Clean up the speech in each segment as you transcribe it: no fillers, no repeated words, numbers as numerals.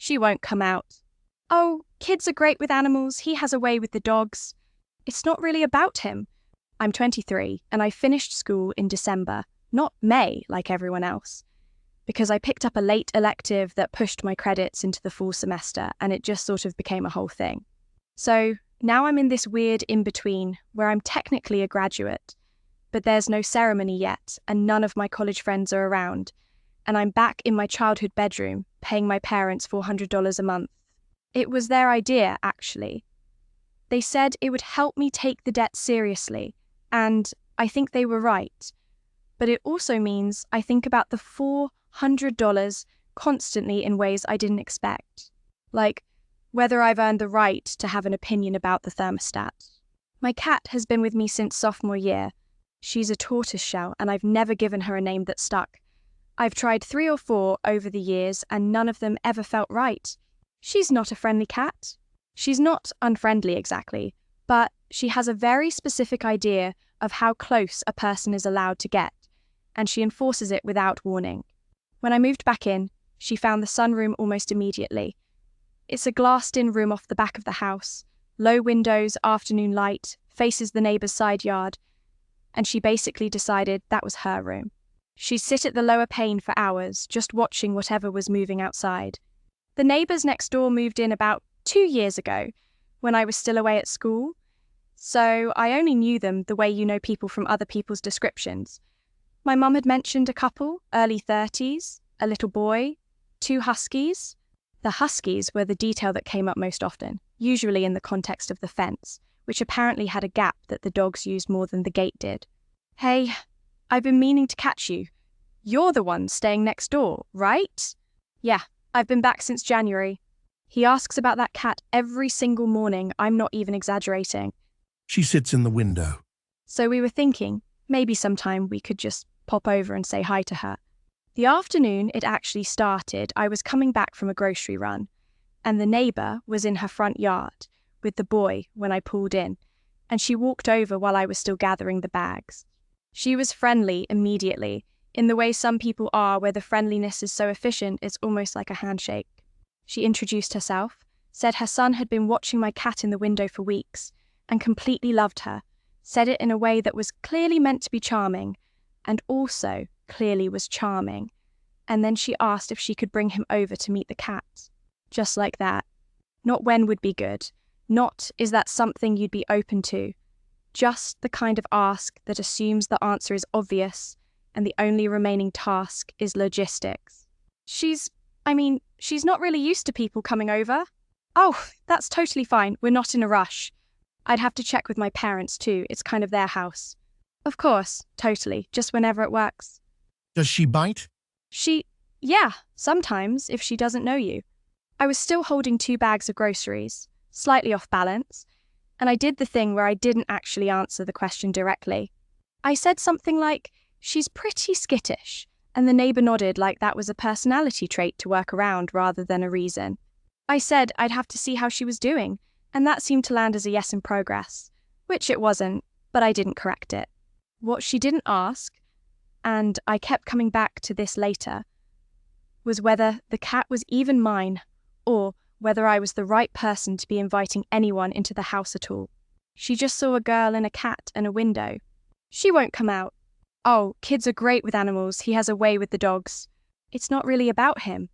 She won't come out. Oh, kids are great with animals. He has a way with the dogs. It's not really about him. I'm 23 and I finished school in December, not May like everyone else, because I picked up a late elective that pushed my credits into the fall semester and it just sort of became a whole thing. So now I'm in this weird in-between where I'm technically a graduate, but there's no ceremony yet and none of my college friends are around, and I'm back in my childhood bedroom paying my parents $400 a month. It was their idea, actually. They said it would help me take the debt seriously, and I think they were right. But it also means I think about the $400 constantly in ways I didn't expect. Like, whether I've earned the right to have an opinion about the thermostat. My cat has been with me since sophomore year. She's a tortoiseshell, and I've never given her a name that stuck. I've tried 3 or 4 over the years, and none of them ever felt right. She's not a friendly cat. She's not unfriendly exactly, but she has a very specific idea of how close a person is allowed to get, and she enforces it without warning. When I moved back in, she found the sunroom almost immediately. It's a glassed-in room off the back of the house, low windows, afternoon light, faces the neighbour's side yard, and she basically decided that was her room. She'd sit at the lower pane for hours, just watching whatever was moving outside. The neighbours next door moved in about 2 years ago, when I was still away at school, so I only knew them the way you know people from other people's descriptions. My mum had mentioned a couple, early 30s, a little boy, 2 huskies. The huskies were the detail that came up most often, usually in the context of the fence, which apparently had a gap that the dogs used more than the gate did. Hey, I've been meaning to catch you. You're the one staying next door, right? Yeah, I've been back since January. He asks about that cat every single morning. I'm not even exaggerating. She sits in the window. So we were thinking, maybe sometime we could just pop over and say hi to her. The afternoon it actually started, I was coming back from a grocery run, and the neighbour was in her front yard with the boy when I pulled in, and she walked over while I was still gathering the bags. She was friendly immediately, in the way some people are where the friendliness is so efficient it's almost like a handshake. She introduced herself, said her son had been watching my cat in the window for weeks, and completely loved her, said it in a way that was clearly meant to be charming, and also clearly was charming, and then she asked if she could bring him over to meet the cat. Just like that. Not when would be good, not is that something you'd be open to, just the kind of ask that assumes the answer is obvious and the only remaining task is logistics. She's not really used to people coming over. Oh, that's totally fine, we're not in a rush. I'd have to check with my parents too, it's kind of their house. Of course, totally, just whenever it works. Does she bite? Yeah, sometimes, if she doesn't know you. I was still holding 2 bags of groceries, slightly off balance, and I did the thing where I didn't actually answer the question directly. I said something like, she's pretty skittish, and the neighbour nodded like that was a personality trait to work around rather than a reason. I said I'd have to see how she was doing, and that seemed to land as a yes in progress, which it wasn't, but I didn't correct it. What she didn't ask, and I kept coming back to this later, was whether the cat was even mine, or whether I was the right person to be inviting anyone into the house at all. She just saw a girl and a cat and a window. She won't come out. Oh, kids are great with animals. He has a way with the dogs. It's not really about him.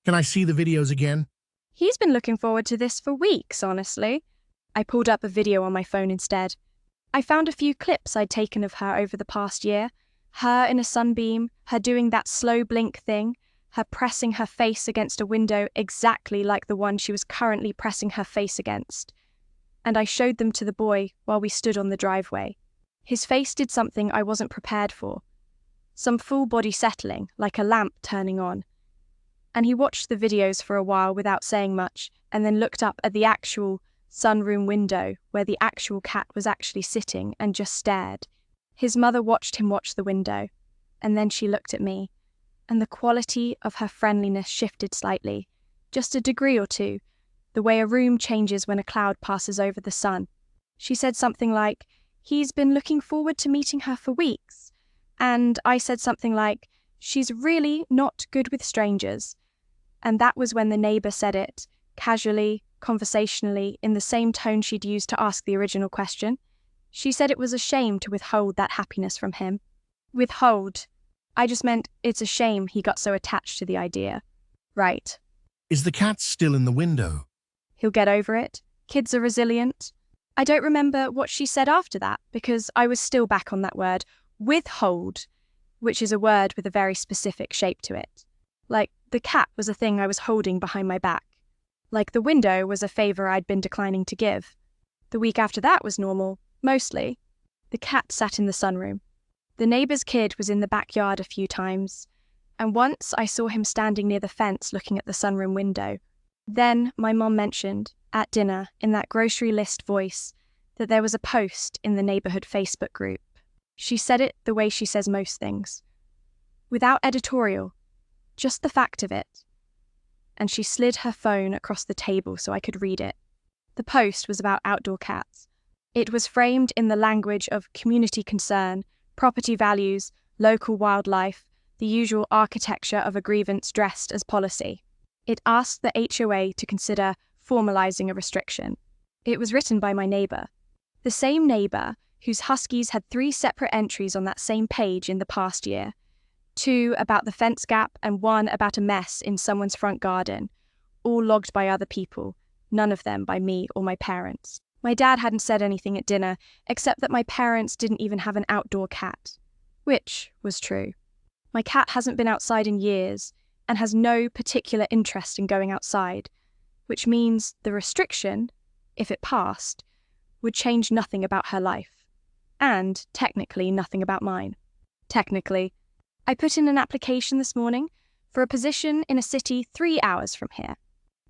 Can I see the videos again? He's been looking forward to this for weeks, honestly. I pulled up a video on my phone instead. I found a few clips I'd taken of her over the past year. Her in a sunbeam, her doing that slow blink thing, her pressing her face against a window exactly like the one she was currently pressing her face against. And I showed them to the boy while we stood on the driveway. His face did something I wasn't prepared for. Some full body settling, like a lamp turning on. And he watched the videos for a while without saying much, and then looked up at the actual sunroom window where the actual cat was actually sitting and just stared. His mother watched him watch the window, and then she looked at me, and the quality of her friendliness shifted slightly, just a degree or two, the way a room changes when a cloud passes over the sun. She said something like, he's been looking forward to meeting her for weeks, and I said something like, she's really not good with strangers. And that was when the neighbour said it, casually, conversationally, in the same tone she'd used to ask the original question. She said it was a shame to withhold that happiness from him. Withhold. I just meant it's a shame he got so attached to the idea. Right. Is the cat still in the window? He'll get over it. Kids are resilient. I don't remember what she said after that because I was still back on that word, withhold, which is a word with a very specific shape to it. Like the cat was a thing I was holding behind my back. Like the window was a favor I'd been declining to give. The week after that was normal, mostly. The cat sat in the sunroom. The neighbour's kid was in the backyard a few times, and once I saw him standing near the fence looking at the sunroom window. Then my mom mentioned, at dinner, in that grocery list voice, that there was a post in the neighbourhood Facebook group. She said it the way she says most things. Without editorial, just the fact of it. And she slid her phone across the table so I could read it. The post was about outdoor cats. It was framed in the language of community concern, property values, local wildlife, the usual architecture of a grievance dressed as policy. It asked the HOA to consider formalising a restriction. It was written by my neighbour. The same neighbour whose huskies had 3 separate entries on that same page in the past year. 2 about the fence gap and 1 about a mess in someone's front garden, all logged by other people, none of them by me or my parents. My dad hadn't said anything at dinner, except that my parents didn't even have an outdoor cat, which was true. My cat hasn't been outside in years and has no particular interest in going outside, which means the restriction, if it passed, would change nothing about her life, and technically nothing about mine. Technically, I put in an application this morning for a position in a city 3 hours from here.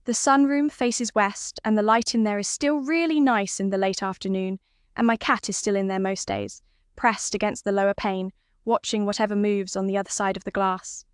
The sunroom faces west and the light in there is still really nice in the late afternoon, and my cat is still in there most days, pressed against the lower pane, watching whatever moves on the other side of the glass.